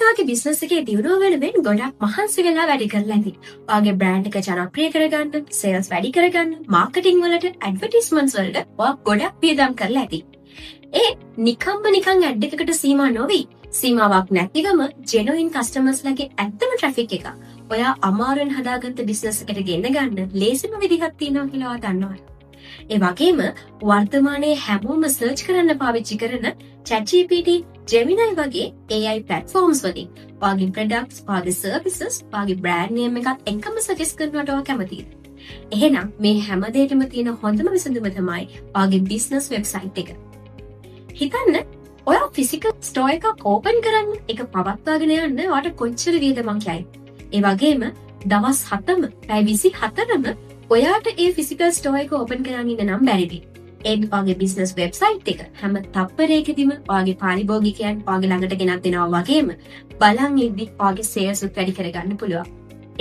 ඔයාගේ බිස්නස් එකේ දියුණුව වෙනුවෙන් ගොඩක් මහන්සි වෙලා වැඩ කරලා ඇති. ඔයාගේ බ්‍රෑන්ඩ් එක ජනප්‍රිය කරගන්න, සේල්ස් වැඩි කරගන්න, මාකටිං වලට, ඇඩ්වර්ටයිස්මන්ට්ස් වලට ඔයා ගොඩක් වියදම් කරලා ඇති. ඒ නිකන් ඇඩ් එකකට සීමා නොවි. සීමාවක් නැතිවම ජෙනුයින් කස්ටමර්ස්ලාගේ ඇත්තම ට්‍රැෆික් එක ඔයා අමාරුවෙන් හදාගත්ත බිස්නස් එකට ගෙන්න ගන්න ලේසිම විදිහක් තියෙනවා කියලා ඔයා දන්නවා. ඒ වගේම වර්තමානයේ හැමෝම සර්ච් කරන්න පාවිච්චි කරන ChatGPT, Gemini වගේ AI platforms වලින් ඔයාගේ products, ඔයාගේ services, ඔයාගේ brand name එකත් එකම suggest කරනවට ඔයා කැමතිද? එහෙනම් මේ හැම දෙයකම තියෙන හොඳම විසඳුම තමයි ඔයාගේ business website එක. හිතන්න ඔයා physical store එකක් open කරන්න, ඒක පවත්වාගෙන යන්න ඔයාට කොච්චර වියදමක් යයි. ඒ වගේම දවස් 7ම, පැය 24ම ඔයාට ඒ ෆිසිකල් ස්ටෝර් එක ඕපන් කරන්න ඉන්න නම් බැරිද? ඒත් ඔයාගේ බිස්නස් වෙබ්සයිට් එක හැම තප්පරයකදීම ඔයාගේ පාරිභෝගිකයන් ඔයාගේ ළඟට ගෙනත් දෙනවා වගේම බලන් ඉද්දි ඔයාගේ සේල්ස් උත් වැඩි කරගන්න පුළුවන්.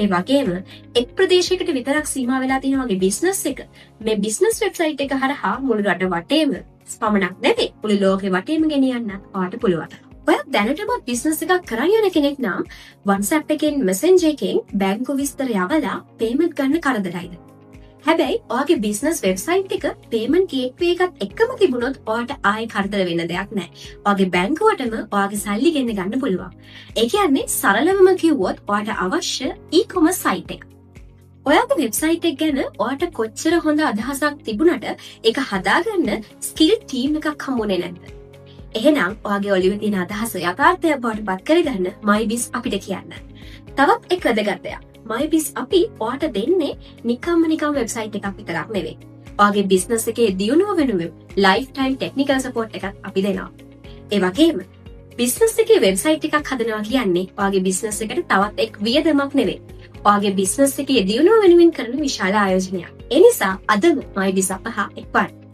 ඒ වගේම එක් ප්‍රදේශයකට විතරක් සීමා වෙලා තියෙන ඔයාගේ බිස්නස් එක මේ බිස්නස් වෙබ්සයිට් එක හරහා මුළු රට වටේම පමණක් නෙවෙයි මුළු ලෝකෙ වටේම ගෙනියන්න ඔයාට පුළුවන්. ඔයා දැනටමත් බිස්නස් එකක් කරන් යන කෙනෙක් නම් WhatsApp එකෙන්, Messenger එකෙන් බැංකු විස්තර යවලා පේමන්ට් ගන්න කරදරයිද? හැබැයි ඔයාගේ බිස්නස් වෙබ්සයිට් එක පේමන්ට් ගේට්වේ එකත් එක්කම තිබුණොත් ඔයාට ආයෙ කරදර වෙන්න දෙයක් නැහැ. ඔයාගේ බැංකුවටම ඔයාගේ සල්ලි ගෙන්න ගන්න පුළුවන්. ඒ කියන්නේ සරලවම කිව්වොත් ඔයාට අවශ්‍ය e-commerce site එක. ඔයාගේ වෙබ්සයිට් එක ගැන ඔයාට කොච්චර හොඳ අදහසක් තිබුණට ඒක හදාගන්න ස්කිල් ටීම් එකක් හම්බුනේ නැද්ද? එහෙනම් ඔයාගේ ඔළුවේ තියෙන අදහස යථාර්ථයක් බවට පත් කරගන්න MyBiz අපිට කියන්න. තවත් එක වැදගත් දෙයක්. MyBiz අපි ඔයාට දෙන්නේ නිකම් වෙබ්සයිට් එකක් විතරක් නෙවෙයි. ඔයාගේ බිස්නස් එකේ දියුණුව වෙනුවෙන් ලයිෆ් ටයිම් ටෙක්නිකල් සපෝට් එකක් අපි දෙනවා. ඒ වගේම බිස්නස් එකේ වෙබ්සයිට් එකක් හදනවා කියන්නේ ඔයාගේ බිස්නස් එකට තවත් එක් වියදමක් නෙවෙයි. ඔයාගේ බිස්නස් එකේ දියුණුව වෙනුවෙන් කරන විශාල ආයෝජනයක්. ඒ නිසා අදම MyBiz අපහා එක්වන්න.